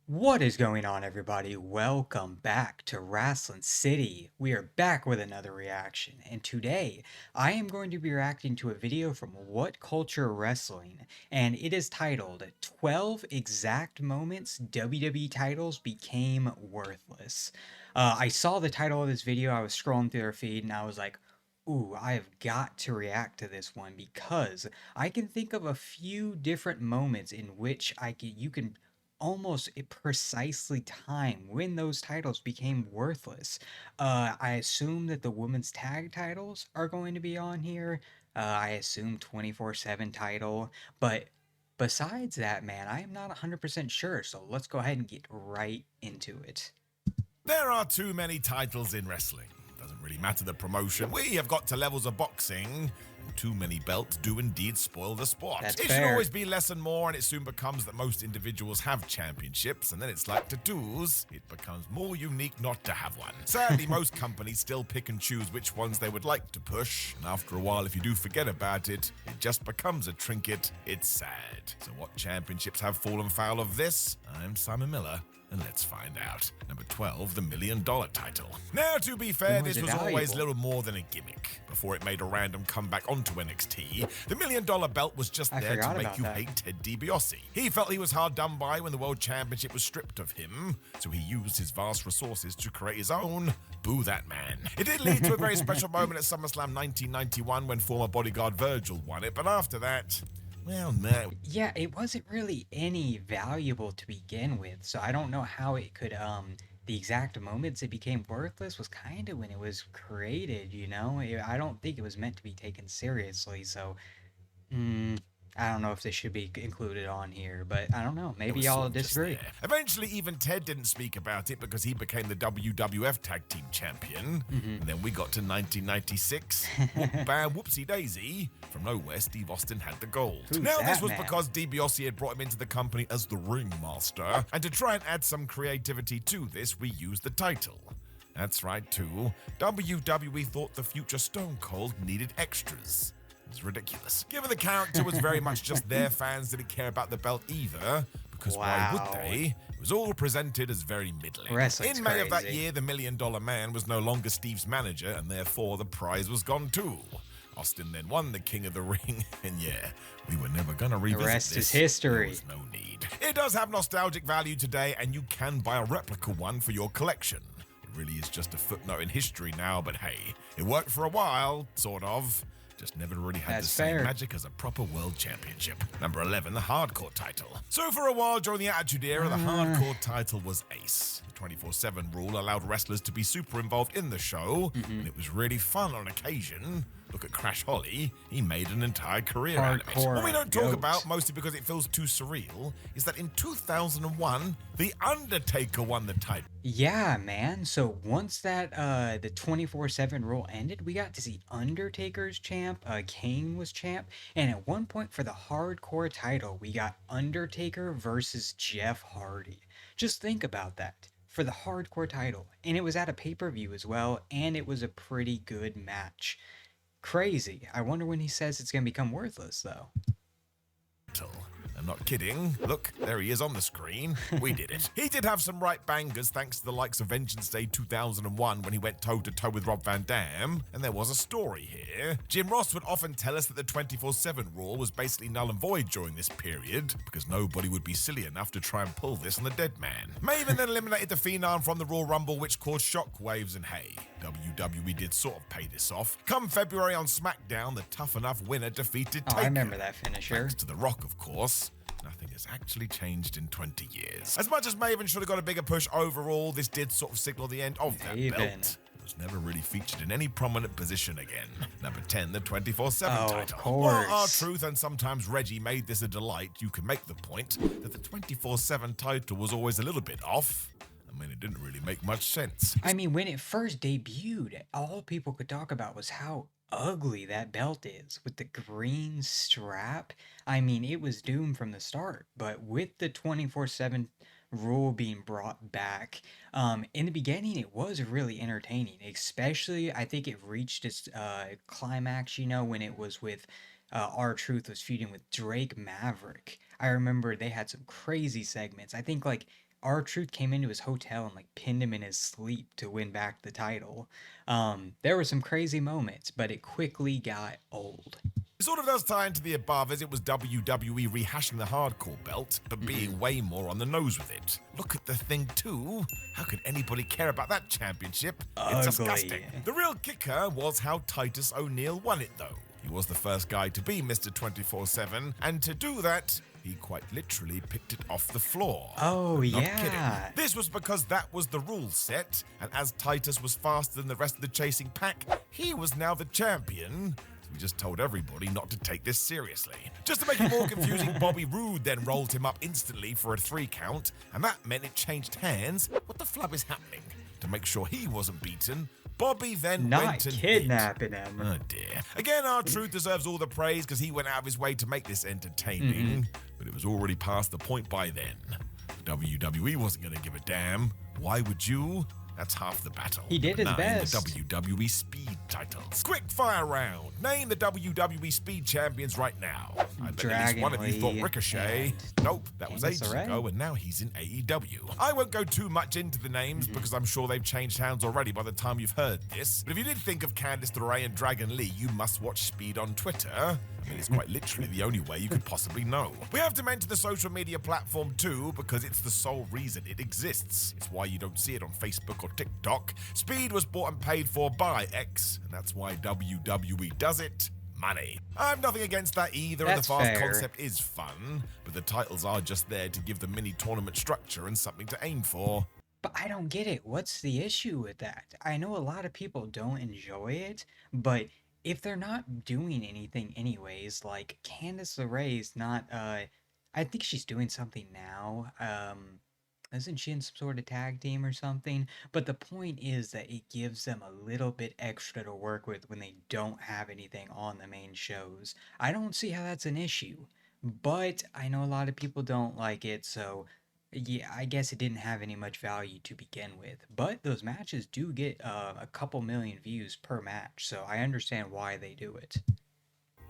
What is going on, everybody? Welcome back to Wrestling City. We are back with another reaction, and today I am going to be reacting to a video from What Culture Wrestling, and it is titled 12 Exact Moments WWE Titles Became Worthless. I saw the title of this video, I was scrolling through their feed, and I was like, ooh, I have got to react to this one because I can think of a few different moments in which you can almost precisely time when those titles became worthless. I assume that the women's tag titles are going to be on here. I assume 24/7 title, but besides that, man, I am not 100% sure. So let's go ahead and get right into it. There are too many titles in wrestling. Doesn't really matter the promotion. We have got to levels of boxing, and too many belts do indeed spoil the sport. That's It should fair. always be less and more, and it soon becomes that most individuals have championships, and then it's like tattoos. It becomes more unique not to have one. Sadly, most companies still pick and choose which ones they would like to push, and after a while, if you do forget about it, it just becomes a trinket. It's sad. So what championships have fallen foul of this? I'm Simon Miller, and let's find out. Number 12, the $1 million title. Now, to be fair, this was always little more than a gimmick. Before it made a random comeback onto NXT, the $1 million belt was just there to make you hate Ted DiBiase. He felt he was hard done by when the World Championship was stripped of him, so he used his vast resources to create his own. Boo that man. It did lead to a very special moment at SummerSlam 1991 when former bodyguard Virgil won it, but after that, well, no. Yeah, it wasn't really any valuable to begin with, so I don't know how it could, the exact moments it became worthless was kind of when it was created, you know? I don't think it was meant to be taken seriously, so, I don't know if this should be included on here, but I don't know. Maybe y'all disagree. Eventually, even Ted didn't speak about it because he became the WWF Tag Team Champion. And then we got to 1996. Bam, whoopsie daisy. From nowhere, Steve Austin had the gold. This was because DiBiase had brought him into the company as the ringmaster. And to try and add some creativity to this, we used the title. That's right, too. WWE thought the future Stone Cold needed extras. It's ridiculous. Given the character was very much just their fans didn't care about the belt either, because why would they? It was all presented as very middling. In May of that year, the $1 million man was no longer Steve's manager, and therefore the prize was gone too. Austin then won the King of the Ring, and yeah, we were never gonna revisit the rest this. is history. There was no need. It does have nostalgic value today, and you can buy a replica one for your collection. It really is just a footnote in history now, but hey, it worked for a while, sort of. Just never really had the same magic as a proper world championship. Number 11, the hardcore title. So for a while during the Attitude Era, the hardcore title was ace. The 24/7 rule allowed wrestlers to be super involved in the show, and it was really fun on occasion. Look at Crash Holly, he made an entire career out of it. What we don't talk about, mostly because it feels too surreal, is that in 2001, The Undertaker won the title. Yeah, man. So once that the 24/7 rule ended, we got to see Undertaker's champ, Kane was champ, and at one point for the hardcore title, we got Undertaker versus Jeff Hardy. Just think about that. For the hardcore title, and it was at a pay-per-view as well, and it was a pretty good match. Crazy. I wonder when he says it's going to become worthless, though. I'm not kidding. Look, there he is on the screen. We did it. He did have some right bangers thanks to the likes of Vengeance Day 2001 when he went toe-to-toe with Rob Van Dam. And there was a story here. Jim Ross would often tell us that the 24/7 rule was basically null and void during this period because nobody would be silly enough to try and pull this on the dead man. Maven then eliminated the Phenom from the Royal Rumble, which caused shockwaves, and hey, WWE did sort of pay this off. Come February on SmackDown, the tough enough winner defeated Taker. I remember that finisher. Thanks to The Rock, of course. Nothing has actually changed in 20 years. As much as Maven should have got a bigger push overall, this did sort of signal the end of that belt. It was never really featured in any prominent position again. Number 10, the 24/7 title. Of course. While R-Truth and sometimes Reggie made this a delight, you can make the point that the 24/7 title was always a little bit off. I mean, it didn't really make much sense. I mean, when it first debuted, all people could talk about was how ugly that belt is with the green strap. I mean, it was doomed from the start, but with the 24/7 rule being brought back, in the beginning it was really entertaining, especially I think it reached its climax, you know, when it was with R-Truth was feuding with Drake Maverick. I remember they had some crazy segments. I think like R-Truth came into his hotel and like pinned him in his sleep to win back the title. There were some crazy moments, but it quickly got old. It sort of does tie into the above, as it was WWE rehashing the hardcore belt, but Hmm. being way more on the nose with it. Look at the thing too. How could anybody care about that championship? It's disgusting. Ugly. The real kicker was how Titus O'Neil won it though. He was the first guy to be Mr. 24/7, and to do that, he quite literally picked it off the floor. Oh, Not yeah. kidding. This was because that was the rule set, and as Titus was faster than the rest of the chasing pack, he was now the champion. So we just told everybody not to take this seriously. Just to make it more confusing, Bobby Roode then rolled him up instantly for a 3 count, and that meant it changed hands. What the flub is happening? To make sure he wasn't beaten, Bobby then Not went and kidnapping him. Oh dear. Again, R-Truth deserves all the praise because he went out of his way to make this entertaining, but it was already past the point by then. The WWE wasn't going to give a damn. Why would you? That's half the battle. He did his Now, best. in the WWE Speed titles. Quick fire round. Name the WWE Speed champions right now. I bet at least one of you Dragon thought Lee Ricochet. Nope, that was Candice ages LeRae. ago, and now he's in AEW. I won't go too much into the names because I'm sure they've changed hands already by the time you've heard this. But if you did think of Candice LeRae and Dragon Lee, you must watch Speed on Twitter. I mean, it's quite literally the only way you could possibly know. We have to mention the social media platform too, because it's the sole reason it exists. It's why you don't see it on Facebook or TikTok. Speed was bought and paid for by X, and that's why WWE does it. Money. I have nothing against that either, and the That's fast fair. concept is fun, but the titles are just there to give the mini tournament structure and something to aim for. But I don't get it. What's the issue with that? I know a lot of people don't enjoy it, but if they're not doing anything anyways, like Candice LeRae's not I think she's doing something now. Isn't she in some sort of tag team or something? But the point is that it gives them a little bit extra to work with when they don't have anything on the main shows. I don't see how that's an issue. But I know a lot of people don't like it, so yeah, I guess it didn't have any much value to begin with. But those matches do get a couple million views per match, so I understand why they do it.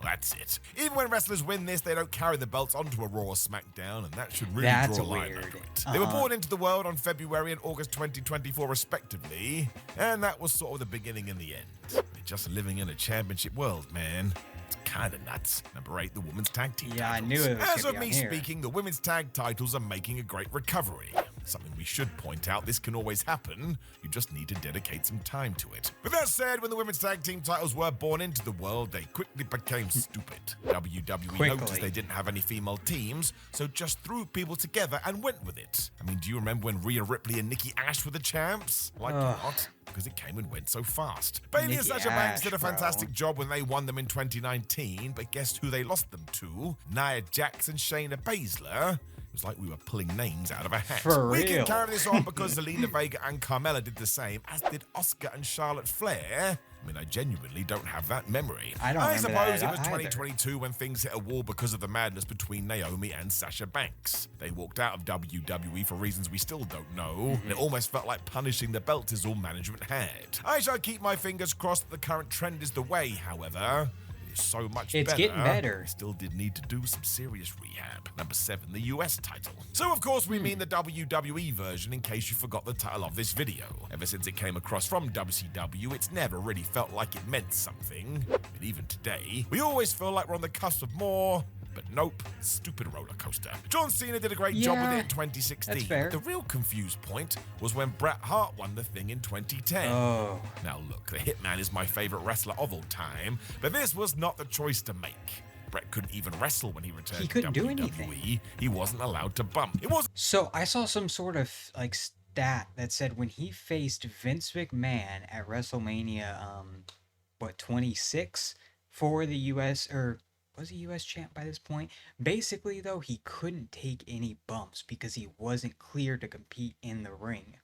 That's it. Even when wrestlers win this, they don't carry the belts onto a Raw or SmackDown, and that should really That's draw a line weird. under it. They were born into the world on February and August 2024, respectively, and that was sort of the beginning and the end. They're just living in a championship world, man. It's kind of nuts. Number 8, the women's tag team Yeah, I titles. knew it was As gonna of be me on here. speaking, the women's tag titles are making a great recovery. Something we should point out, this can always happen. You just need to dedicate some time to it. With that said, when the women's tag team titles were born into the world, they quickly became stupid. WWE noticed Quickly. they didn't have any female teams, so just threw people together and went with it. I mean, do you remember when Rhea Ripley and Nikki Ash were the champs? Like or Ugh. not, because it came and went so fast. Bailey and Nikki Sasha Banks Ash, did a bro. fantastic job when they won them in 2019, but guess who they lost them to? Nia Jax and Shayna Baszler. It was like we were pulling names out of a hat. For We can real. carry this on because Zelina Vega and Carmella did the same, as did Asuka and Charlotte Flair. I mean, I genuinely don't have that memory. I don't remember suppose that it was either. 2022 when things hit a wall because of the madness between Naomi and Sasha Banks. They walked out of WWE for reasons we still don't know. And it almost felt like punishing the belt is all management had. I shall keep my fingers crossed that the current trend is the way, however. It is so much It's better. getting better. We still did need to do some serious rehab. Number 7, the US title. So of course we mean the WWE version, in case you forgot the title of this video. Ever since it came across from WCW, it's never really felt like it meant something. But even today, we always feel like we're on the cusp of more. But nope, stupid roller coaster. John Cena did a great job with it Yeah, in 2016. that's fair. The real confused point was when Bret Hart won the thing in 2010. Oh. Now look, the Hitman is my favorite wrestler of all time, but this was not the choice to make. Bret couldn't even wrestle when he returned He to couldn't do WWE. anything. He wasn't allowed to bump. It wasn't So I saw some sort of like stat that said when he faced Vince McMahon at WrestleMania, 26 for the US, or was he US champ by this point? Basically though, he couldn't take any bumps because he wasn't cleared to compete in the ring.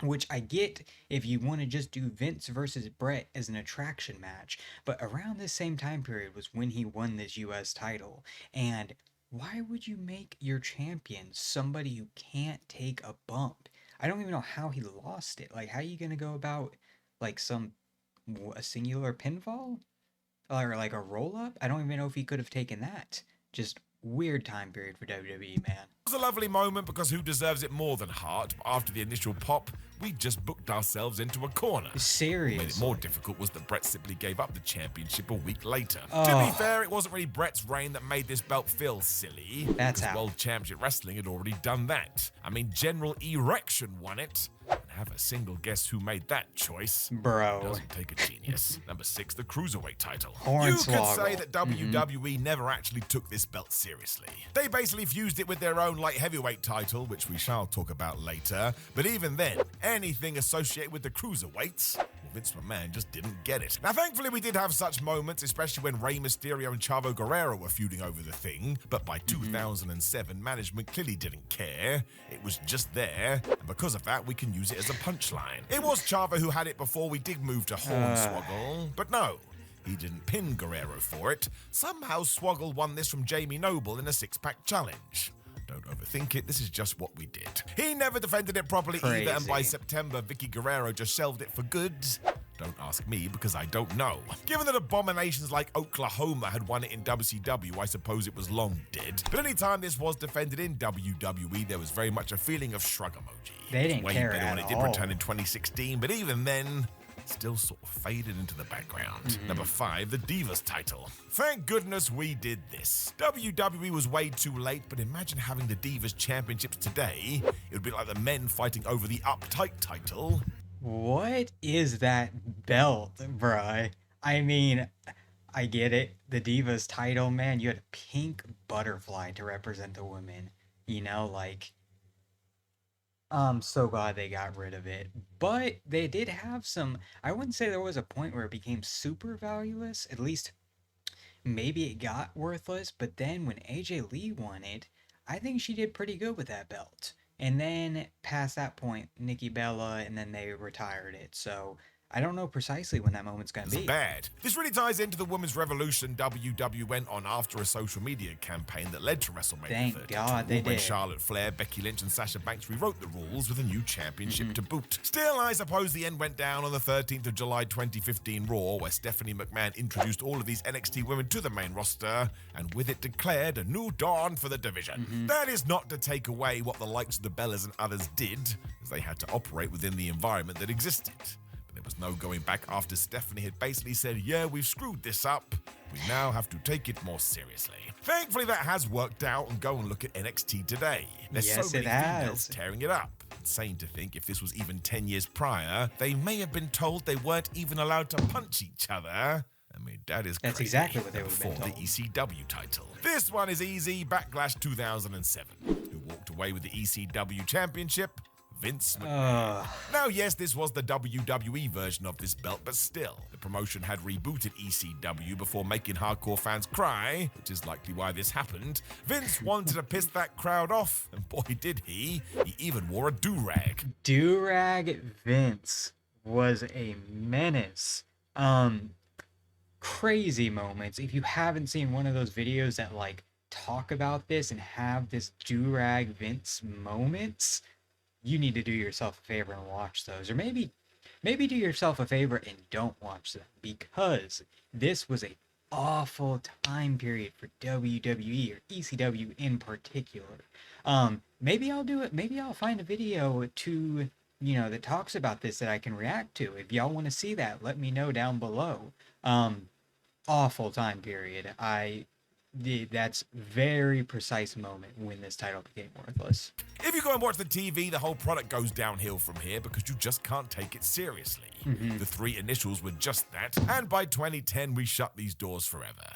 Which I get if you want to just do Vince versus Brett as an attraction match, but around this same time period was when he won this US title. And why would you make your champion somebody who can't take a bump? I don't even know how he lost it. Like, how are you going to go about, like, a singular pinfall? Or, like, a roll up? I don't even know if he could have taken that. Just weird time period for WWE, man. It was a lovely moment because who deserves it more than Hart? But after the initial pop, we just booked ourselves into a corner. Seriously. What made it more difficult was that Brett simply gave up the championship a week later. To Oh. be fair, it wasn't really Brett's reign that made this belt feel silly. That's because how. World Championship Wrestling had already done that. I mean, General Erection won it. And have a single guess who made that choice. Bro. Doesn't take a genius. Number 6, the Cruiserweight title. Hornswoggle. You could say that WWE never actually took this belt seriously. They basically fused it with their own light heavyweight title, which we shall talk about later. But even then, anything associated with the Cruiserweights, well, Vince McMahon just didn't get it. Now, thankfully, we did have such moments, especially when Rey Mysterio and Chavo Guerrero were feuding over the thing. But by 2007, management clearly didn't care. It was just there. And because of that, we can use it as a punchline. It was Chavo who had it before we did move to Hornswoggle. But no, he didn't pin Guerrero for it. Somehow Swoggle won this from Jamie Noble in a six-pack challenge. Don't overthink it, this is just what we did. He never defended it properly either, and by Crazy. September, Vicky Guerrero just shelved it for good. Don't ask me because I don't know. Given that abominations like Oklahoma had won it in WCW, I suppose it was long dead. But anytime this was defended in WWE, there was very much a feeling of shrug emoji. They didn't Way care better at when it did all. return in 2016, but even then, still sort of faded into the background. Number 5, the Divas title. Thank goodness we did this. WWE was way too late, but imagine having the Divas championships today. It would be like the men fighting over the Uptight title. What is that belt, bruh? I mean, I get it. The Divas title, man, you had a pink butterfly to represent the women. You know, like, I'm so glad they got rid of it. But they did have some, I wouldn't say there was a point where it became super valueless. At least maybe it got worthless. But then when AJ Lee won it, I think she did pretty good with that belt. And then past that point, Nikki Bella, and then they retired it. So I don't know precisely when that moment's going to It's be. bad. This really ties into the women's revolution WWE went on after a social media campaign that led to WrestleMania Thank 32, God they when did. Charlotte Flair, Becky Lynch, and Sasha Banks rewrote the rules with a new championship to boot. Still, I suppose the end went down on the 13th of July 2015 Raw, where Stephanie McMahon introduced all of these NXT women to the main roster, and with it declared a new dawn for the division. That is not to take away what the likes of the Bellas and others did, as they had to operate within the environment that existed. There was no going back after Stephanie had basically said, yeah, we've screwed this up. We now have to take it more seriously. Thankfully, that has worked out, and go and look at NXT today. There's Yes, so many it females has. tearing it up. Insane to think if this was even 10 years prior, they may have been told they weren't even allowed to punch each other. I mean, that is That's crazy. exactly what they would have been Before the told. ECW title. This one is easy. Backlash 2007. Who walked away with the ECW championship? Vince McMahon. Now, yes, this was the WWE version of this belt, but still, the promotion had rebooted ECW before making hardcore fans cry, which is likely why this happened. Vince wanted to piss that crowd off, and boy did he. He even wore a do-rag. Durag Vince was a menace. Crazy moments. If you haven't seen one of those videos that like talk about this and have this Durag Vince moments, you need to do yourself a favor and watch those. Or maybe do yourself a favor and don't watch them, because this was a awful time period for WWE or ECW in particular. Maybe I'll do it. Maybe I'll find a video to, that talks about this that I can react to. If y'all want to see that, let me know down below. Awful time period. That's very precise moment when this title became worthless. If you go and watch the TV, the whole product goes downhill from here because you just can't take it seriously. The 3 initials were just that, and by 2010 we shut these doors forever.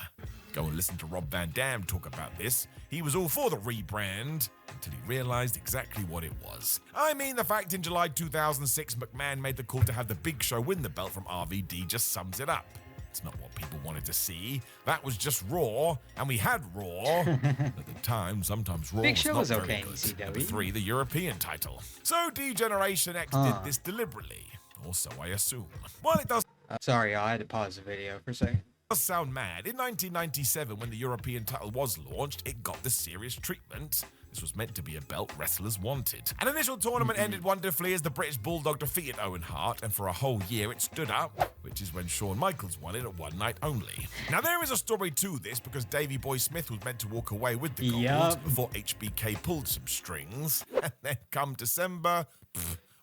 Go and listen to Rob Van Dam talk about this. He was all for the rebrand until he realized exactly what it was. I mean, the fact in July 2006 McMahon made the call to have the Big Show win the belt from RVD just sums it up. It's not what people wanted to see. That was just Raw, and we had Raw. At the time, sometimes Raw Big was Show not was very okay in good. ECW. Number 3, the European title. So D-Generation X did this deliberately. Also, I assume. While it does Sorry, I had to pause the video for a second. sound mad, in 1997, when the European title was launched, it got the serious treatment. This was meant to be a belt wrestlers wanted. An initial tournament ended wonderfully as the British Bulldog defeated Owen Hart, and for a whole year it stood up, which is when Shawn Michaels won it at one night only. Now there is a story to this because Davey Boy Smith was meant to walk away with the gold Yup. before HBK pulled some strings, and then come December,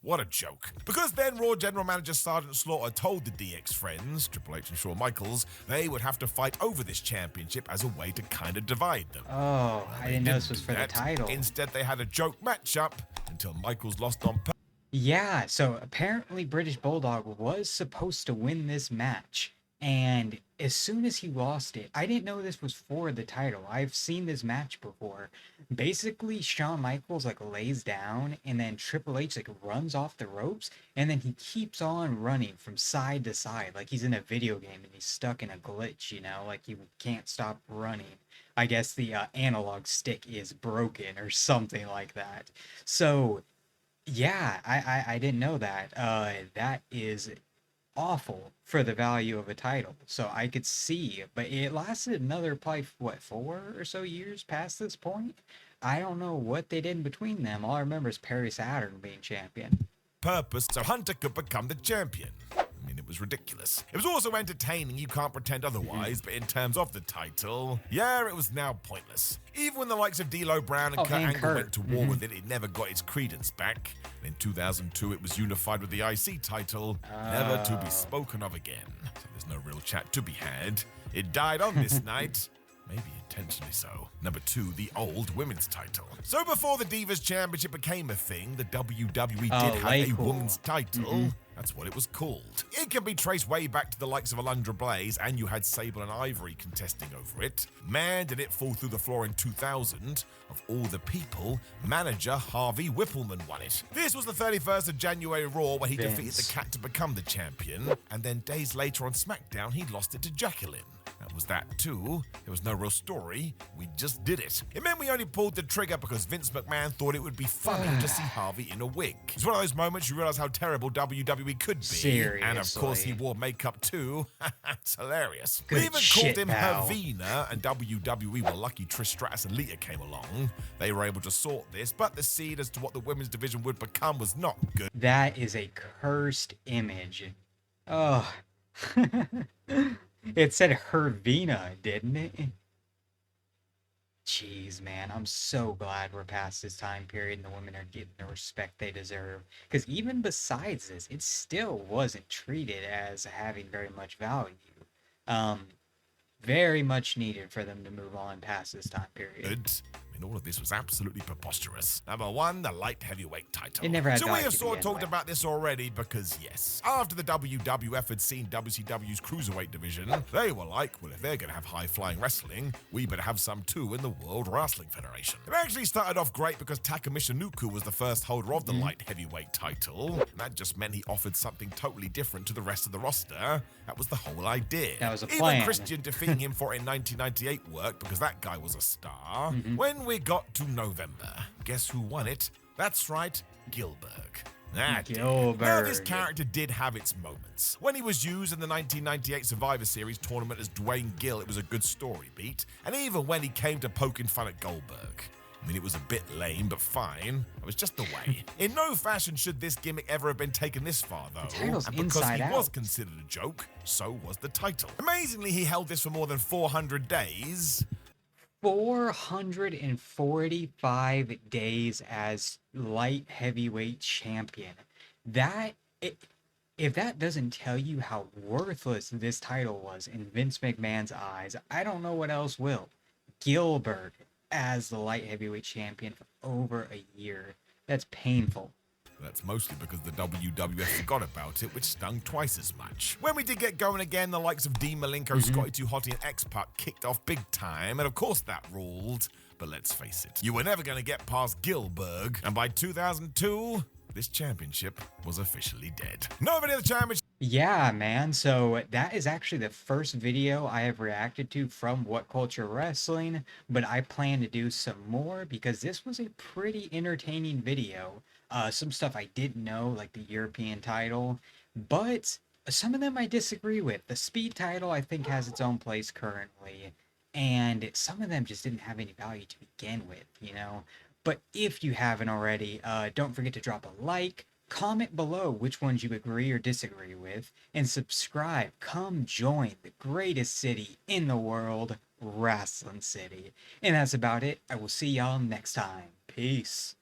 what a joke. Because then Raw General Manager Sergeant Slaughter told the DX friends, Triple H and Shawn Michaels, they would have to fight over this championship as a way to kind of divide them. Oh, I didn't know this was do for the that. title. Instead, they had a joke matchup until Michaels lost on purpose. Yeah, so apparently British Bulldog was supposed to win this match. And as soon as he lost it, I didn't know this was for the title. I've seen this match before. Basically, Shawn Michaels like lays down and then Triple H like runs off the ropes and then he keeps on running from side to side like he's in a video game and he's stuck in a glitch, you know, like he can't stop running. I guess the analog stick is broken or something like that. So yeah, I didn't know that. That is awful for the value of a title. So I could see, but it lasted another probably what 4 or so years past this point. I don't know what they did in between them. All I remember is Perry Saturn being champion. So Hunter could become the champion. I mean, it was ridiculous. It was also entertaining, you can't pretend otherwise, but in terms of the title, yeah, it was now pointless. Even when the likes of D'Lo Brown and Oh, Kurt and Angle Kurt. went to war with it, it never got its credence back. And in 2002, it was unified with the IC title, never to be spoken of again. So there's no real chat to be had. It died on this night. Maybe intentionally so. Number 2, the old women's title. So before the Divas Championship became a thing, the WWE did have way a cool. women's title. That's what it was called. It can be traced way back to the likes of Alundra Blaze, and you had Sable and Ivory contesting over it. Man, did it fall through the floor in 2000. Of all the people, manager Harvey Whippleman won it. This was the 31st of January Raw, where he defeated the Cat to become the champion, and then days later on SmackDown, he lost it to Jacqueline. That was that too. There was no real story. We just did it. It meant we only pulled the trigger because Vince McMahon thought it would be funny to see Harvey in a wig. It's one of those moments you realize how terrible WWE could be. Seriously. And of course he wore makeup too. It's hilarious. Good We even shit, called him pal. Hervina, and WWE were lucky Trish Stratus and Lita came along. They were able to sort this, but the seed as to what the women's division would become was not good. That is a cursed image. Oh. It said Hervina, didn't it? Jeez, man, I'm so glad we're past this time period and the women are getting the respect they deserve. Because even besides this, it still wasn't treated as having very much value. Very much needed for them to move on past this time period. I mean, all of this was absolutely preposterous. Number 1, the light heavyweight title. It never had So we value have to sort of begin talked with. about this already because, yes, after the WWF had seen WCW's cruiserweight division, they were like, well, if they're going to have high-flying wrestling, we better have some too in the World Wrestling Federation. It actually started off great because Taka Michinoku was the first holder of the light heavyweight title. And that just meant he offered something totally different to the rest of the roster. That was the whole idea. That was a Even plan. Christian defeating him for it in 1998 worked because that guy was a star. When we got to November, guess who won it? That's right, Gilbert. Now, this Gilbert. character did have its moments. When he was used in the 1998 Survivor Series tournament as Dwayne Gill, it was a good story beat. And even when he came to poking fun at Goldberg. I mean, it was a bit lame, but fine. It was just the way. In no fashion should this gimmick ever have been taken this far, though. title's And because inside he out. was considered a joke, so was the title. Amazingly, he held this for more than 400 days. 445 days as light heavyweight champion. If that doesn't tell you how worthless this title was in Vince McMahon's eyes, I don't know what else will. Gilbert as the light heavyweight champion for over a year. That's painful. That's mostly because the WWF forgot about it, which stung twice as much. When we did get going again, the likes of Dean Malenko, Scotty 2 Hotty, and X-Pac kicked off big time, and of course that ruled. But let's face it, you were never going to get past Gilbert, and by 2002, this championship was officially dead. Nobody of the championship. Yeah, man. So that is actually the first video I have reacted to from What Culture Wrestling, but I plan to do some more because this was a pretty entertaining video. Some stuff I didn't know, like the European title, but some of them I disagree with. The Speed title, I think, has its own place currently, and some of them just didn't have any value to begin with, you know? But if you haven't already, don't forget to drop a like, comment below which ones you agree or disagree with, and subscribe. Come join the greatest city in the world, Wrestling City. And that's about it. I will see y'all next time. Peace.